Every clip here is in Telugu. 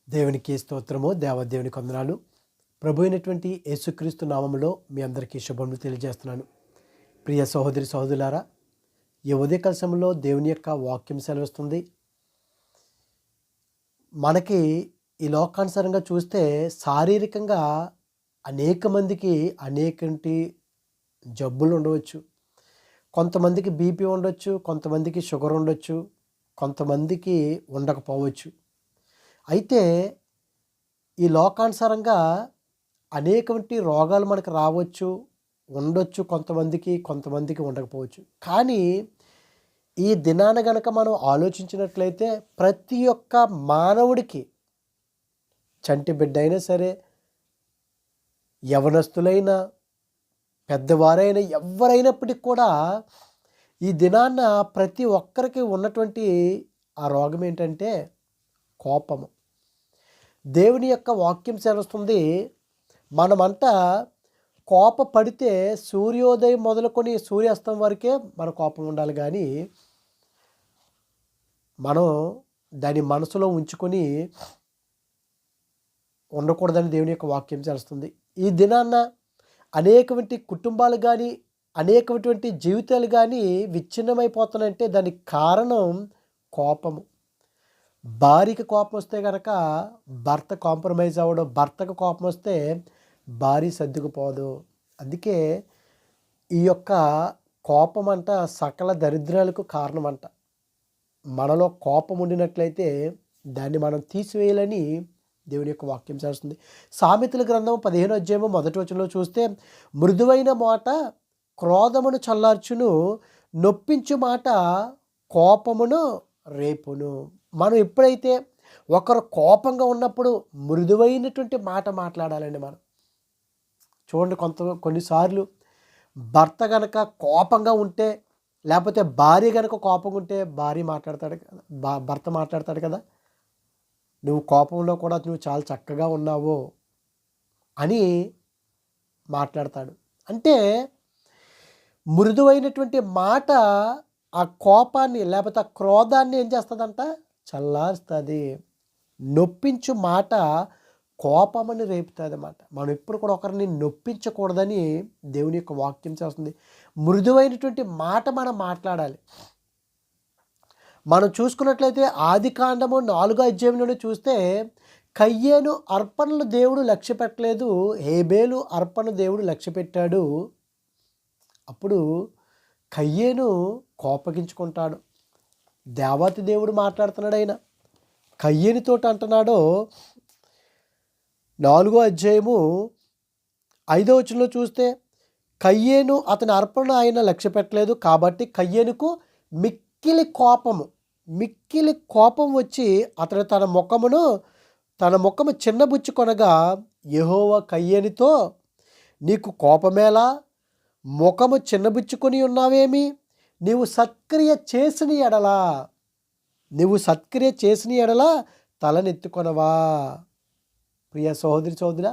దేవునికి స్తోత్రము, దేవదేవునికి వందనాలు. ప్రభు అయినటువంటి యేసుక్రీస్తు నామములో మీ అందరికీ శుభములు తెలియజేస్తున్నాను. ప్రియ సహోదరి సహోదరులారా, ఈ ఉదయకాల సమయంలో దేవుని యొక్క వాక్యం సెలవిస్తుంది. మనకి ఈ లోకానుసారంగా చూస్తే శారీరకంగా అనేక మందికి అనేకంటి జబ్బులు ఉండవచ్చు. కొంతమందికి బీపీ ఉండొచ్చు, కొంతమందికి షుగర్ ఉండొచ్చు, కొంతమందికి ఉండకపోవచ్చు. అయితే ఈ లోకానుసారంగా అనేకమంటి రోగాలు మనకు రావచ్చు, ఉండొచ్చు, కొంతమందికి ఉండకపోవచ్చు. కానీ ఈ దినాన గనక మనం ఆలోచించినట్లయితే ప్రతి ఒక్క మానవుడికి, చంటి బిడ్డ అయినా సరే, యవనస్తులైనా, పెద్దవారైనా, ఎవరైనప్పటికీ కూడా ఈ దినాన ప్రతి ఒక్కరికి ఉన్నటువంటి ఆ రోగం ఏంటంటే కోపము. దేవుని యొక్క వాక్యం సెలవుస్తుంది, మనమంతా కోపపడితే సూర్యోదయం మొదలుకొని సూర్యాస్తం వరకే మన కోపం ఉండాలి, కానీ మనం దాన్ని మనసులో ఉంచుకొని ఉండకూడదని దేవుని యొక్క వాక్యం చేస్తుంది. ఈ దినాన్న అనేకటువంటి కుటుంబాలు కానీ, అనేకటువంటి జీవితాలు కానీ విచ్ఛిన్నమైపోతున్నాయంటే దానికి కారణం కోపము. భార్యకి కోపం వస్తే కనుక భర్త కాంప్రమైజ్ అవ్వడం, భర్తకు కోపం వస్తే భార్య సర్దుకుపోదు. అందుకే ఈ యొక్క కోపం అంట సకల దరిద్రాలకు కారణం అంట. మనలో కోపం ఉండినట్లయితే దాన్ని మనం తీసివేయాలని దేవుని యొక్క వాక్యం చేస్తుంది. సామెతల గ్రంథం 15వ అధ్యాయం 1వ వచనంలో చూస్తే, మృదువైన మాట క్రోధమును చల్లార్చును, నొప్పించు మాట కోపమును రేపును. మనం ఎప్పుడైతే ఒకరు కోపంగా ఉన్నప్పుడు మృదువైనటువంటి మాట మాట్లాడాలండి. మనం చూడండి, కొన్నిసార్లు భర్త గనక కోపంగా ఉంటే, లేకపోతే భార్య గనక కోపంగా ఉంటే భర్త మాట్లాడతాడు కదా, నువ్వు కోపంలో కూడా నువ్వు చాలా చక్కగా ఉన్నావు అని మాట్లాడతాడు. అంటే మృదువైనటువంటి మాట ఆ కోపాన్ని లేకపోతే ఆ క్రోధాన్ని ఏం చేస్తుందంట, చల్లారుస్తుంది. నొప్పించు మాట కోపమని రేపుతుంది అన్నమాట. మనం ఎప్పుడు కూడా ఒకరిని నొప్పించకూడదని దేవుని యొక్క వాక్యం చేస్తుంది. మృదువైనటువంటి మాట మనం మాట్లాడాలి. మనం చూసుకున్నట్లయితే ఆదికాండము 4వ అధ్యాయంలోనే చూస్తే, కయ్యేను అర్పణలు దేవుడు లక్ష్య పెట్టలేదు, హేబేలు అర్పణ దేవుడు లక్ష్య పెట్టాడు. అప్పుడు కయ్యేను కోపగించుకుంటాడు. దేవాతి దేవుడు మాట్లాడుతున్నాడు. ఆయన కయ్యేనితో అంటున్నాడు, 4వ అధ్యాయము 5వ వచనంలో చూస్తే, కయ్యేను అతని అర్పణ ఆయన లక్ష్య పెట్టలేదు కాబట్టి కయ్యేనుకు మిక్కిలి కోపం వచ్చి అతడు తన ముఖము చిన్నబుచ్చుకొనగా, యెహోవా కయ్యేనితో, నీకు కోపమేలా, ముఖము చిన్నబుచ్చుకొని ఉన్నావేమి, నీవు సత్క్రియ చేసిన ఎడలా తలనెత్తుకొనవా. ప్రియ సహోదరి సహోదరా,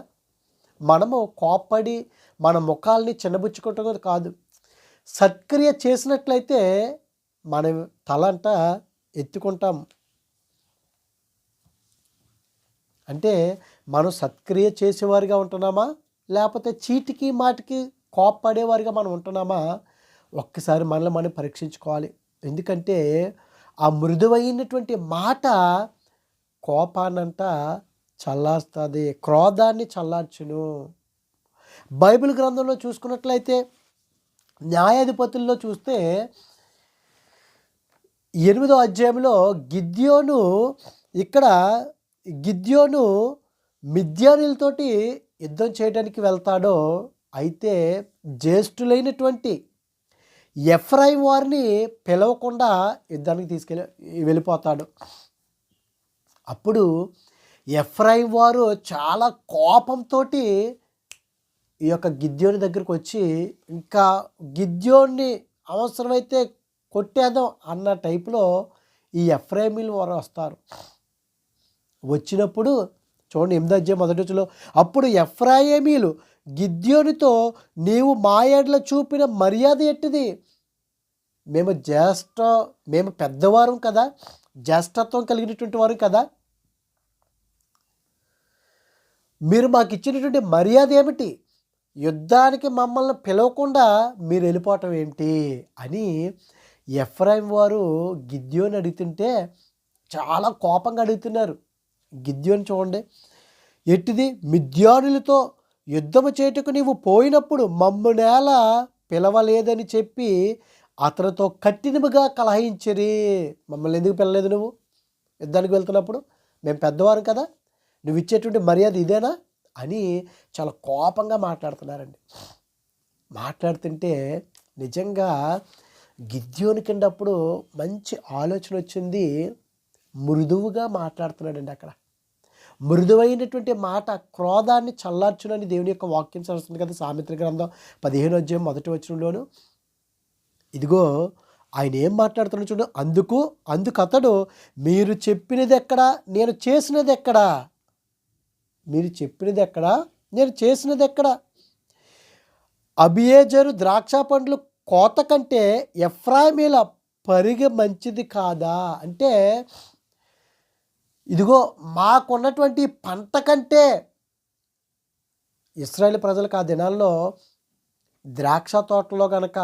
మనము కోప్పడి మన ముఖాలని చిన్నబుచ్చుకుంటాం కాదు. సత్క్రియ చేసినట్లయితే మనం తల అంట ఎత్తుకుంటాం. అంటే మనం సత్క్రియ చేసేవారిగా ఉంటున్నామా, లేకపోతే చీటికి మాటికి కోప్పడేవారిగా మనం ఉంటున్నామా, ఒక్కసారి మనల్ని మనం పరీక్షించుకోవాలి. ఎందుకంటే ఆ మృదువైనటువంటి మాట కోపాన్నంట చల్లారుస్తుంది, క్రోధాన్ని చల్లార్చును. బైబిల్ గ్రంథంలో చూసుకున్నట్లయితే న్యాయాధిపతుల్లో చూస్తే 8వ అధ్యాయంలో గిద్యోను మిద్యానీలతోటి యుద్ధం చేయడానికి వెళ్తాడో, అయితే జ్యేష్ఠులైనటువంటి ఎఫ్రాయిం వారిని పిలవకుండా యుద్ధానికి వెళ్ళిపోతాడు. అప్పుడు ఎఫ్రాయిం వారు చాలా కోపంతో ఈ యొక్క గిద్యోని దగ్గరికి వచ్చి, ఇంకా గిద్యోన్ని అవసరమైతే కొట్టేద్దాం అన్న టైపులో ఈ ఎఫ్రాయిమీలు వారు వస్తారు. వచ్చినప్పుడు చూడండి, 8వ అధ్యాయం 1వ వచనంలో, అప్పుడు ఎఫ్రాయిమీలు గిద్యోనితో, నీవు మా ఎడల చూపిన మర్యాద ఎట్టిది, మేము పెద్దవారం కదా, జ్యేష్ఠత్వం కలిగినటువంటి వారు కదా, మీరు మాకు ఇచ్చినటువంటి మర్యాద ఏమిటి? యుద్ధానికి మమ్మల్ని పిలవకుండా మీరు వెళ్ళిపోవటం ఏంటి అని ఎఫ్రాయిం వారు గిద్యోని అడుగుతుంటే చాలా కోపంగా అడుగుతున్నారు. గిద్యోని చూడండి, ఎట్టిది, మిద్యానులతో యుద్ధము చేయుటకు నీవు పోయినప్పుడు మమ్మునేల పిలవలేదని చెప్పి అతనితో కఠినముగా కలహించిరి. మమ్మల్ని ఎందుకు పిలవలేదు నువ్వు యుద్ధానికి వెళ్తున్నప్పుడు? మేము పెద్దవారు కదా, నువ్వు ఇచ్చేటువంటి మర్యాద ఇదేనా అని చాలా కోపంగా మాట్లాడుతున్నారండి. మాట్లాడుతుంటే నిజంగా గిద్యోని కిందప్పుడు మంచి ఆలోచన వచ్చింది. మృదువుగా మాట్లాడుతున్నాడండి. అక్కడ మృదువైనటువంటి మాట క్రోధాన్ని చల్లార్చునని దేవుని యొక్క వాక్యం చదువుతుంది కదా, సామెతల గ్రంథం 15వ అధ్యాయం 1వ వచనంలోను. ఇదిగో ఆయన ఏం మాట్లాడుతున్నాడు చూడు. అందుకు అతడు, మీరు చెప్పినది ఎక్కడా, నేను చేసినది ఎక్కడా? మీరు చెప్పినది ఎక్కడా, నేను చేసినది ఎక్కడా? అబియేజరు ద్రాక్ష పండ్లు కోత కంటే ఎఫ్రాయిమీల పరిగె మంచిది కాదా? అంటే ఇదిగో మాకున్నటువంటి పంట కంటే, ఇశ్రాయేలు ప్రజలకు ఆ దినాల్లో ద్రాక్ష తోటలో కనుక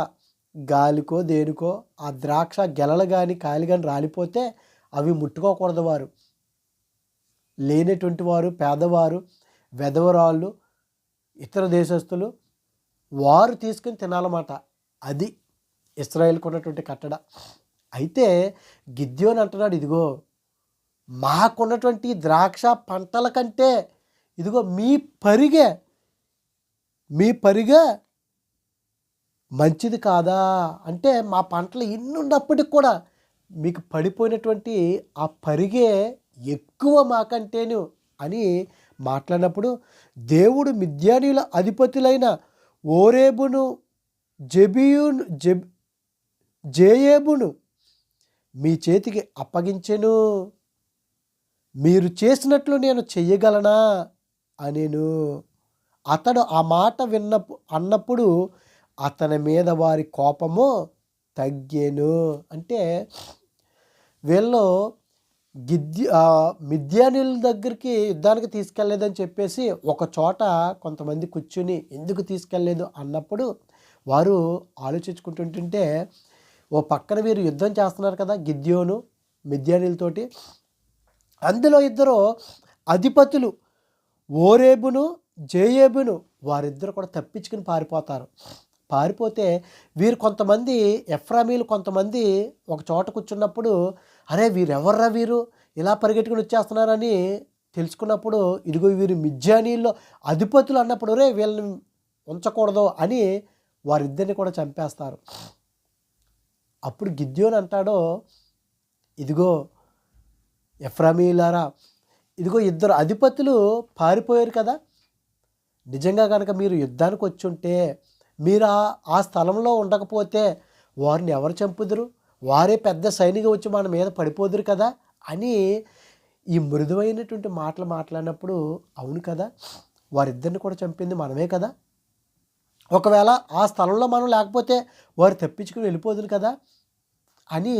గాలికో దేనికో ఆ ద్రాక్ష గెలలు కానీ కాయలు కానీ రాలిపోతే అవి ముట్టుకోకూడదు. వారు లేనటువంటి వారు, పేదవారు, వెధవరాళ్ళు, ఇతర దేశస్తులు వారు తీసుకుని తినాలన్నమాట. అది ఇశ్రాయేలుకు ఉన్నటువంటి కట్టడ. అయితే గిద్యోని అంటున్నాడు, ఇదిగో మాకున్నటువంటి ద్రాక్ష పంటల కంటే ఇదిగో మీ పరిగె మంచిది కాదా? అంటే మా పంటలు ఎన్ని ఉన్నప్పటికి కూడా మీకు పడిపోయినటువంటి ఆ పరిగే ఎక్కువ మాకంటేను అని మాట్లాడినప్పుడు, దేవుడు మిద్యానీయుల అధిపతులైన ఓరేబును జేయేబును మీ చేతికి అప్పగించెను. మీరు చేసినట్లు నేను చెయ్యగలనా అనేను. అతడు ఆ మాట అన్నప్పుడు అతని మీద వారి కోపము తగ్గెను. అంటే వీళ్ళు మిద్యానీయుల దగ్గరికి యుద్ధానికి తీసుకెళ్లేదని చెప్పేసి ఒక చోట కొంతమంది కూర్చుని ఎందుకు తీసుకెళ్లేదు అన్నప్పుడు వారు ఆలోచించుకుంటుంటే, ఓ పక్కన వీరు యుద్ధం చేస్తున్నారు కదా గిద్యోను మిద్యానీయులతోటి. అందులో ఇద్దరు అధిపతులు ఓరేబును జేయేబును వారిద్దరు కూడా తప్పించుకుని పారిపోతే వీరు కొంతమంది ఎఫ్రామీలు కొంతమంది ఒక చోట కూర్చున్నప్పుడు, అరే వీరెవర్రా వీరు ఇలా పరిగెట్టుకుని వచ్చేస్తున్నారని తెలుసుకున్నప్పుడు, ఇదిగో వీరు మిద్యానీయుల్లో అధిపతులు అన్నప్పుడు, రే వీళ్ళని ఉంచకూడదు అని వారిద్దరిని కూడా చంపేస్తారు. అప్పుడు గిద్యోని అంటాడో, ఇదిగో ఎఫ్రామీయులారా, ఇదిగో ఇద్దరు అధిపతులు పారిపోయారు కదా, నిజంగా కనుక మీరు యుద్ధానికి వచ్చి ఉంటే, మీరు ఆ స్థలంలో ఉండకపోతే వారిని ఎవరు చంపుదురు? వారే పెద్ద సైనికులు వచ్చి మన మీద పడిపోదురు కదా అని ఈ మృదువైనటువంటి మాటలు మాట్లాడినప్పుడు, అవును కదా, వారిద్దరిని కూడా చంపింది మనమే కదా, ఒకవేళ ఆ స్థలంలో మనం లేకపోతే వారు తప్పించుకుని వెళ్ళిపోదురు కదా అని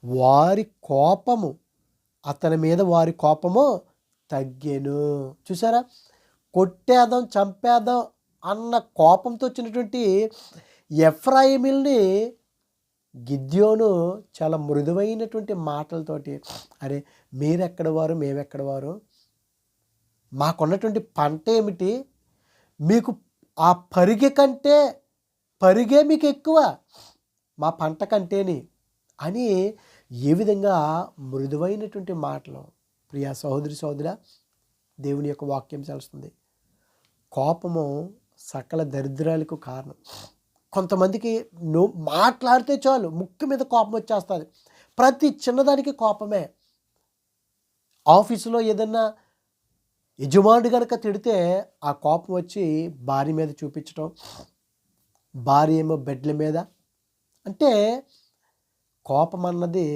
వారి కోపము, అతని మీద వారి కోపము తగ్గెను. చూసారా, కొట్టేద్దాం చంపేద్దాం అన్న కోపంతో వచ్చినటువంటి ఎఫ్రాయిమీల్ని గిద్యోను చాలా మృదువైనటువంటి మాటలతోటి, అరే మీరెక్కడ వారు, మేమెక్కడ వారు, మాకున్నటువంటి పంట ఏమిటి, మీకు ఆ పరిగే మీకు ఎక్కువ మా పంట కంటేని అని ఏ విధంగా మృదువైనటువంటి మాటలు. ప్రియా సహోదరి సహోదరా, దేవుని యొక్క వాక్యం తెలుస్తుంది, కోపము సకల దరిద్రాలకు కారణం. కొంతమందికి మాట్లాడితే చాలు ముక్కు మీద కోపం వచ్చేస్తుంది. ప్రతి చిన్నదానికి కోపమే. ఆఫీసులో ఏదన్నా యజమానుడు కనుక తిడితే ఆ కోపం వచ్చి భార్య మీద చూపించడం, భార్య ఏమో బెడ్ల మీద. అంటే కోపం అన్నది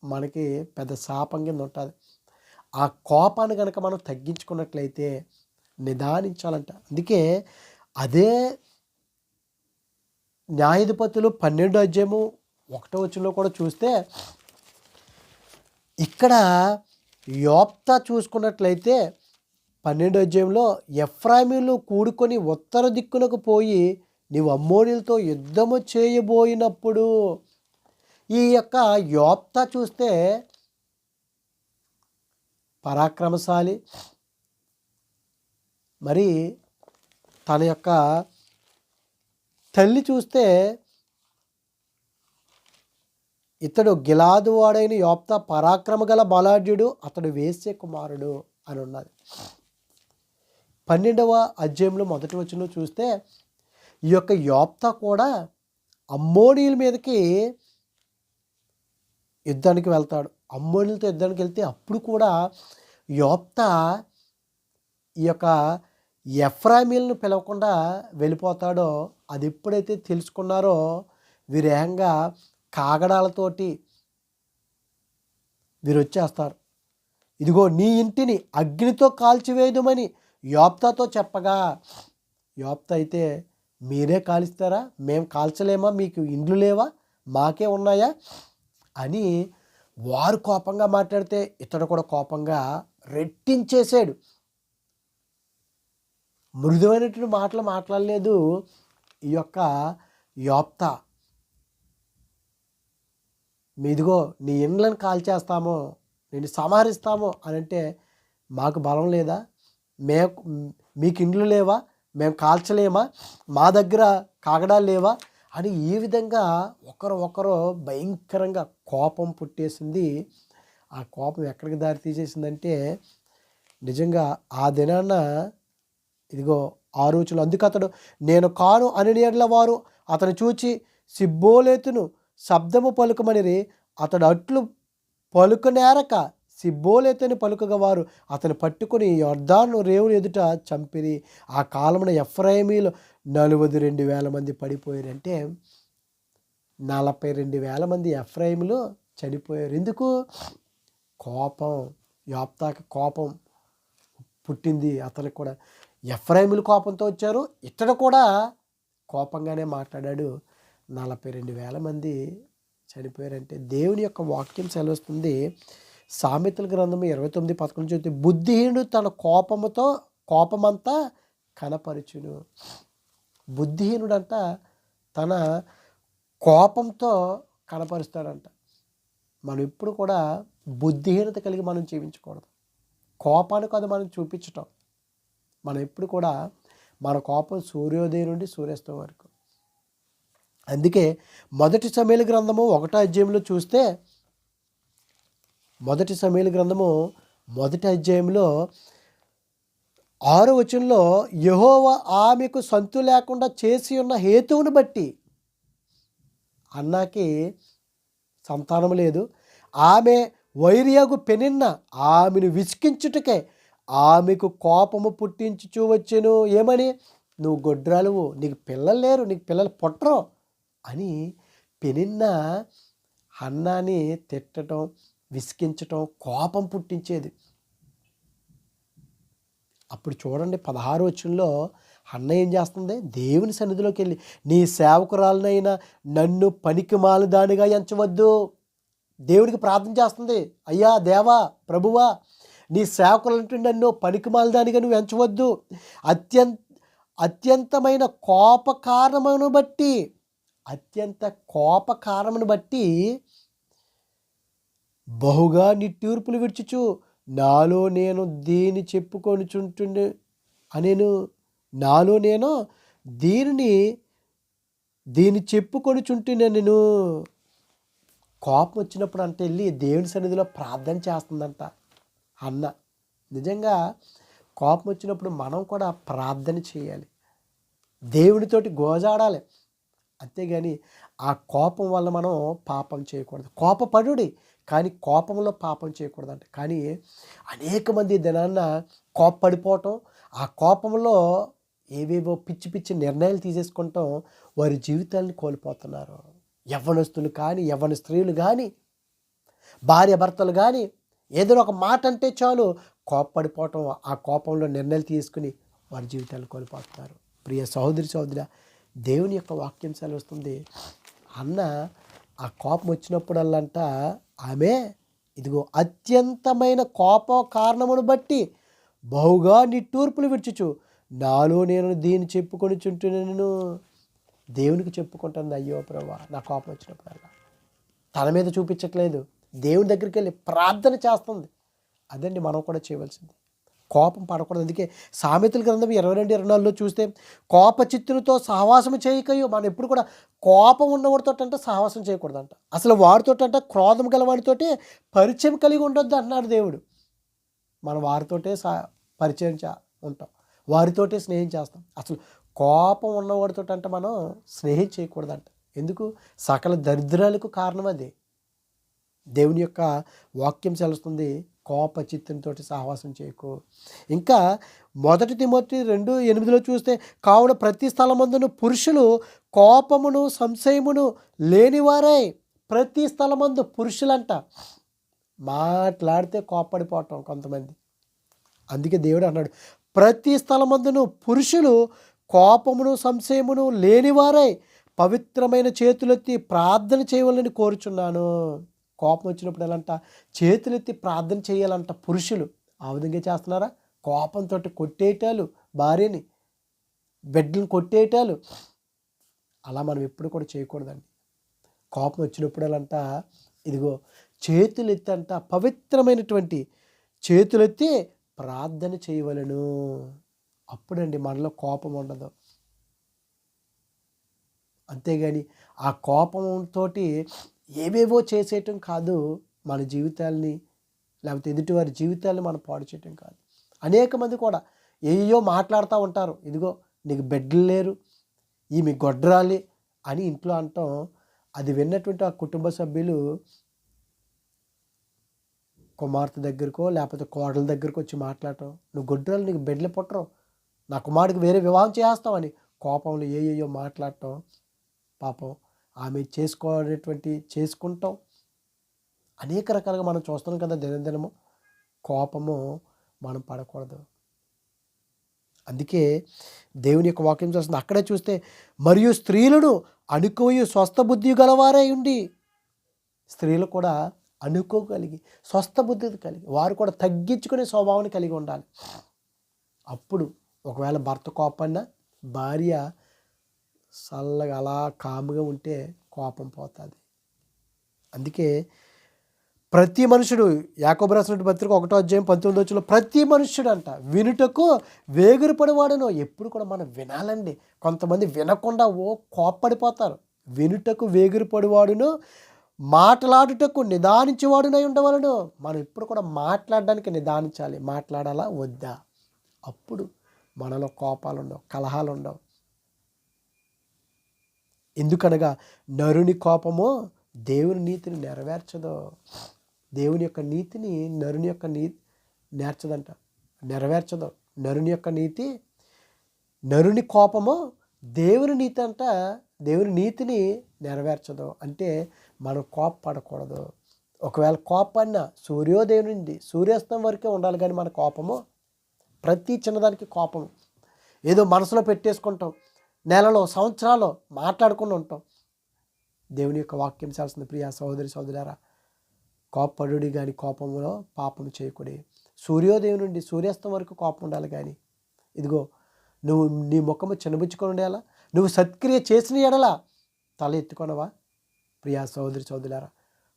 మనకి పెద్ద శాపం కింద ఉంటుంది. ఆ కోపాన్ని కనుక మనం తగ్గించుకున్నట్లయితే నిదానించాలంట. అందుకే అదే న్యాయాధిపతులు 12వ అధ్యాయము 1వ వచనంలో కూడా చూస్తే, ఇక్కడ యోప్తా చూసుకున్నట్లయితే 12వ అధ్యాయంలో ఎఫ్రాయిమీయులు కూడుకొని ఉత్తర దిక్కునకు పోయి నీవు అమ్మోనీయులతో యుద్ధము చేయబోయినప్పుడు, ఈ యొక్క యోప్తా చూస్తే పరాక్రమశాలి, మరి తన యొక్క తల్లి చూస్తే ఇతడు గిలాదు వాడైన యోప్తా పరాక్రమ గల బలాఢ్యుడు, అతడు వేశ్య కుమారుడు అని ఉన్నది. 12వ అధ్యాయంలో మొదటి వచనంలో చూస్తే ఈ యొక్క యోప్తా కూడా అమ్మోనీయుల మీదకి యుద్ధానికి వెళ్తాడు. అమ్మోనీయులతో యుద్ధానికి వెళ్తే అప్పుడు కూడా యోప్తా ఈ యొక్క ఎఫ్రాయిమీయులను పిలవకుండా వెళ్ళిపోతాడో, అది ఎప్పుడైతే తెలుసుకున్నారో వీరేకంగా కాగడాలతోటి వీరు వచ్చేస్తారు. ఇదిగో నీ ఇంటిని అగ్నితో కాల్చివేయదుమని యోప్తాతో చెప్పగా, యోప్తా అయితే మీరే కాలుస్తారా, మేము కాల్చలేమా, మీకు ఇండ్లు లేవా, మాకే ఉన్నాయా అని వారు కోపంగా మాట్లాడితే ఇతడు కూడా కోపంగా రెట్టించేసాడు. మృదువైనటువంటి మాటలు మాట్లాడలేదు ఈ యొక్క యోప్తా. మీదిగో నీ ఇండ్లను కాల్చేస్తామో, నేను సంహరిస్తామో అని అంటే, మాకు బలం లేదా, మీకు ఇండ్లు లేవా, మేము కాల్చలేమా, మా దగ్గర కాగడాలు లేవా అని ఈ విధంగా ఒకరు భయంకరంగా కోపం పుట్టేసింది. ఆ కోపం ఎక్కడికి దారి తీసేసిందంటే, నిజంగా ఆ దినాన ఇదిగో 6 వచనం, అందుకు అతడు నేను కాను అని ఎడల వారు అతను చూచి సిబ్బోలేతును శబ్దము పలుకమనిరి, అతడు అట్లు పలుకనేరక సిబ్బోలేతని పలుకగా వారు అతను పట్టుకుని యొర్దాను రేవుని ఎదుట చంపిరి. ఆ కాలమున ఎఫ్రాయిమీయులు 42,000 మంది పడిపోయారు. అంటే 42,000 మంది ఎఫ్రాయిములు చనిపోయారు. ఎందుకు? కోపం. యోప్తాకి కోపం పుట్టింది. అతనికి కూడా ఎఫ్రాయిములు కోపంతో వచ్చారు, ఇతడు కూడా కోపంగానే మాట్లాడాడు. 42,000 మంది చనిపోయారంటే దేవుని యొక్క వాక్యం సెలవుస్తుంది. సామెతల గ్రంథము 29:11 చూస్తే బుద్ధిహీనుడు తన కోపమంతా కనపరుచును. బుద్ధిహీనుడంట తన కోపంతో కనపరుస్తాడంట. మనం ఎప్పుడు కూడా బుద్ధిహీనత కలిగి మనం జీవించకూడదు. కోపాన్ని కాదు మనం చూపించటం. మనం ఎప్పుడు కూడా మన కోపం సూర్యోదయం నుండి సూర్యాస్తం వరకు. అందుకే మొదటి సమూయేలు గ్రంథము 1వ అధ్యాయంలో చూస్తే, మొదటి సమూయేలు గ్రంథము 1వ అధ్యాయంలో 6వ వచనంలో యెహోవా ఆమెకు సంతు లేకుండా చేసి ఉన్న హేతువును బట్టి, అన్నాకి సంతానం లేదు, ఆమె వైరియగు పెనిన్న ఆమెను విసికించుటకే ఆమెకు కోపము పుట్టించుచూ వచ్చెను. ఏమని? నువ్వు గొడ్రాలువు, నీకు పిల్లలు లేరు, నీకు పిల్లలు పుట్టరు అని పెనిన్న హన్నాని తిట్టడం, విసికించటం, కోపం పుట్టించేది. అప్పుడు చూడండి 16వ వచనంలో హన్న ఏం చేస్తుంది? దేవుని సన్నిధిలోకి వెళ్ళి నీ సేవకురాలనైనా నన్ను పనికిమాలిన దానిగా ఎంచవద్దు. దేవుడికి ప్రార్థన చేస్తుంది. అయ్యా దేవా ప్రభువా, నీ సేవకులంటే నన్ను పనికిమాలిన దానిగా నువ్వు ఎంచవద్దు. అత్యంత కోప కారణమును బట్టి బహుగా నిట్టూర్పులు విడుచుచు నాలో నేను దీని చెప్పుకొనుచుంటుండే అనేను, నాలో నేను దీని చెప్పుకొనుచుంటున్నా. నేను కోపం వచ్చినప్పుడు అంటే వెళ్ళి దేవుని సన్నిధిలో ప్రార్థన చేస్తుందంట అన్న. నిజంగా కోపం వచ్చినప్పుడు మనం కూడా ప్రార్థన చేయాలి, దేవునితోటి గోజాడాలి. అంతేగాని ఆ కోపం వల్ల మనం పాపం చేయకూడదు. కోపపడుడి కానీ కోపంలో పాపం చేయకూడదంట. కానీ అనేక మంది దినాన్న కోపపడిపోవటం, ఆ కోపంలో ఏవేవో పిచ్చి పిచ్చి నిర్ణయాలు తీసేసుకుంటాం, వారి జీవితాలను కోల్పోతున్నారు. యవ్వనస్తులు కానీ, యవ్వన స్త్రీలు కానీ, భార్య భర్తలు కానీ ఏదైనా ఒక మాట అంటే చాలు కోపపడిపోవటం, ఆ కోపంలో నిర్ణయాలు తీసుకుని వారి జీవితాలు కోల్పోతున్నారు. ప్రియ సహోదరి దేవుని యొక్క వాక్యం సెలవుస్తుంది. అన్న ఆ కోపం వచ్చినప్పుడల్లంట ఆమె ఇదిగో అత్యంతమైన కోప కారణమును బట్టి బహుగా నిట్టూర్పులు విడుచుచు నాలో నేను దీన్ని చెప్పుకొని చుంటున్నాను. దేవునికి చెప్పుకుంటుంది, అయ్యో ప్రభా నా కోపం వచ్చినప్పుడల్లా. తన మీద చూపించట్లేదు, దేవుని దగ్గరికి వెళ్ళి ప్రార్థన చేస్తుంది. అదండి మనం కూడా చేయవలసింది. కోపం పడకూడదు. అందుకే సామెతల గ్రంథం 22:24 చూస్తే కోప చిత్తులతో సహవాసం చేయకయో. మనం ఎప్పుడు కూడా కోపం ఉన్నవాడితో అంటే సహవాసం చేయకూడదంట. అసలు వాడితో అంటే క్రోధం గలవాడితోటే పరిచయం కలిగి ఉండొద్దు అన్నాడు దేవుడు. మనం వారితోటే పరిచయం ఉంటాం, వారితోటే స్నేహం చేస్తాం. అసలు కోపం ఉన్నవాడితో అంటే మనం స్నేహం చేయకూడదంట. ఎందుకు? సకల దరిద్రాలకు కారణం అది. దేవుని యొక్క వాక్యం చెలుస్తుంది, కోప చిత్తంతో సహవాసం చేయకు. ఇంకా 1 తిమోతి 2:8 చూస్తే కావున ప్రతి స్థలమందును పురుషులు కోపమును సంశయమును లేనివారై. ప్రతి స్థలమందు పురుషులంట మాట్లాడితే కోప్పడిపోవటం కొంతమంది. అందుకే దేవుడు అన్నాడు, ప్రతి స్థలమందును పురుషులు కోపమును సంశయమును లేనివారై పవిత్రమైన చేతులెత్తి ప్రార్థన చేయవాలని కోరుచున్నాను. కోపం వచ్చినప్పుడు ఎలాంట? చేతులెత్తి ప్రార్థన చేయాలంట పురుషులు. ఆ విధంగా చేస్తున్నారా? కోపంతో కొట్టేయటాలు, భార్యని బిడ్డలను కొట్టేయటాలు, అలా మనం ఎప్పుడు కూడా చేయకూడదండి. కోపం వచ్చినప్పుడు ఎలాంట? ఇదిగో చేతులెత్తి అంట, పవిత్రమైనటువంటి చేతులెత్తి ప్రార్థన చేయవలను. అప్పుడండి మనలో కోపం ఉండదు. అంతేగాని ఆ కోపంతో ఏవేవో చేసేయటం కాదు, మన జీవితాలని లేకపోతే ఎదుటివారి జీవితాలని మనం పాడు చేయటం కాదు. అనేక మంది కూడా ఏయో మాట్లాడుతూ ఉంటారు. ఇదిగో నీకు బిడ్డలు లేరు, ఈమె గొడ్రాలి అని ఇంట్లో అంటాం. అది విన్నటువంటి ఆ కుటుంబ సభ్యులు కుమార్తె దగ్గరకో లేకపోతే కోడల దగ్గరకు వచ్చి మాట్లాడటం, నువ్వు గొడ్రాలు, నీకు బిడ్డలు పుట్టరు, నా కుమారుడికి వేరే వివాహం చేస్తామని కోపంలో ఏయో మాట్లాడటం. పాపం ఆమె చేసుకుంటాం. అనేక రకాలుగా మనం చూస్తున్నాం కదా దినదినము. కోపము మనం పడకూడదు. అందుకే దేవుని యొక్క వాక్యం చేస్తుంది. అక్కడే చూస్తే మరియు స్త్రీలను అనుకోయు స్వస్థ బుద్ధి గలవారై ఉండి. స్త్రీలు కూడా అనుకోగలిగి స్వస్థ బుద్ధి కలిగి వారు కూడా తగ్గించుకునే స్వభావాన్ని కలిగి ఉండాలి. అప్పుడు ఒకవేళ భర్త కోపన్నా భార్య చల్లగా అలా కాముగా ఉంటే కోపం పోతుంది. అందుకే ప్రతి మనుషుడు, యాకోబు రాసిన పత్రిక 1:19 ప్రతి మనుష్యుడు అంట వినుటకు వేగిరపడివాడును. ఎప్పుడు కూడా మనం వినాలండి. కొంతమంది వినకుండా కోప్పడిపోతారు. వినుటకు వేగిరపడివాడును మాట్లాడుటకు నిదానించేవాడునై ఉండవలను. మనం ఎప్పుడు కూడా మాట్లాడడానికి నిదానించాలి. మాట్లాడాలా వద్దా? అప్పుడు మనలో కోపాలు ఉండవు, కలహాలు ఉండవు. ఎందుకనగా నరుని కోపము దేవుని నీతిని నెరవేర్చదు. దేవుని యొక్క నీతిని నరుని యొక్క నెరవేర్చదు. నరుని కోపము దేవుని నీతి అంట దేవుని నీతిని నెరవేర్చదు. అంటే మనం కోపపడకూడదు. ఒకవేళ కోపాన్న సూర్యోదయం నుండి సూర్యాస్తం వరకే ఉండాలి. కానీ మన కోపము ప్రతి చిన్నదానికి కోపం ఏదో మనసులో పెట్టేసుకుంటాం, నెలలో సంవత్సరాలు మాట్లాడుకుని ఉంటాం. దేవుని యొక్క వాక్యం చేస్తుంది, ప్రియా సహోదరి సహోదరులారా, కోపపడుడి కానీ కోపంలో పాపం చేయకూడదు. సూర్యోదయం నుండి సూర్యాస్తం వరకు కోపం ఉండాలి. కానీ ఇదిగో నువ్వు నీ ముఖము చిన్నబుచ్చుకొని ఉండాలా. నువ్వు సత్క్రియ చేసిన ఎడలా తల ఎత్తుకొనవా? ప్రియా సహోదరి సహోదరులారా,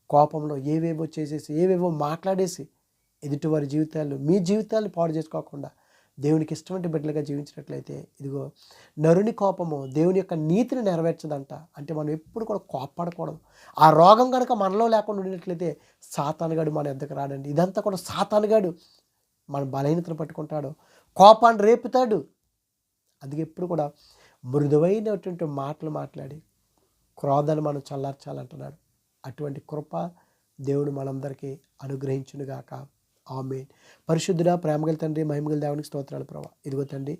కోపంలో ఏవేవో చేసేసి ఏవేవో మాట్లాడేసి ఎదుటివారి జీవితాలు మీ జీవితాలు పాడు చేసుకోకుండా దేవునికి ఇష్టమైన బిడ్డలుగా జీవించినట్లయితే ఇదిగో నరుని కోపము దేవుని యొక్క నీతిని నెరవేర్చదంట. అంటే మనం ఎప్పుడు కూడా కోపపడకూడదు. ఆ రోగం కనుక మనలో లేకుండా ఉండినట్లయితే సాతానుగాడు మన ఎద్దకు రాడండి. ఇదంతా కూడా సాతానుగాడు మన బలహీనతను పట్టుకుంటాడు, కోపాన్ని రేపుతాడు. అందుకే ఎప్పుడు కూడా మృదువైనటువంటి మాటలు మాట్లాడి క్రోధాన్ని మనం చల్లార్చాలంటున్నాడు. అటువంటి కృప దేవుడు మనందరికీ అనుగ్రహించునుగాక. ఆమేన్. పరిశుద్ధుడా ప్రేమగల తండ్రి, మహిమగల దేవునికి స్తోత్రాలు ప్రభా. ఇదిగో తండ్రి,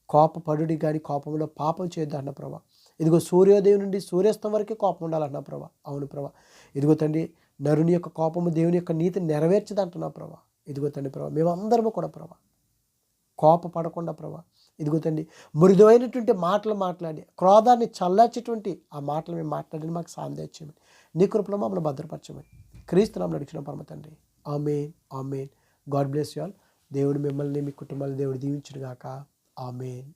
కోపపడుడి కానీ కోపంలో పాపం చేయొద్దు అన్న ప్రభా. ఇదిగో సూర్యోదయం నుండి సూర్యాస్తం వరకే కోపం ఉండాలన్నా ప్రభా. అవును ప్రభా. ఇదిగో తండ్రి, నరుని యొక్క కోపము దేవుని యొక్క నీతిని నెరవేర్చదు అంటున్నా ప్రభా. ఇదిగో తండ్రి ప్రభా, మేమందరము కూడా ప్రభా కోపపడకుండా ప్రభా, ఇదిగో తండ్రి మృదువైనటువంటి మాటలు మాట్లాడి క్రోధాన్ని చల్లార్చేటువంటి ఆ మాటలు మేము మాట్లాడి మాకు సాయం తెచ్చేయమని, నీ కృపలో మమ్మల్ని భద్రపరచమని క్రీస్తు నామములో అడుగుచున్నాం పరమ తండ్రి. Amen. Amen. God bless you all. దేవుడు మిమ్మల్ని మీ కుటుంబాన్ని దేవుడు దీవించును గాక. ఆమేన్.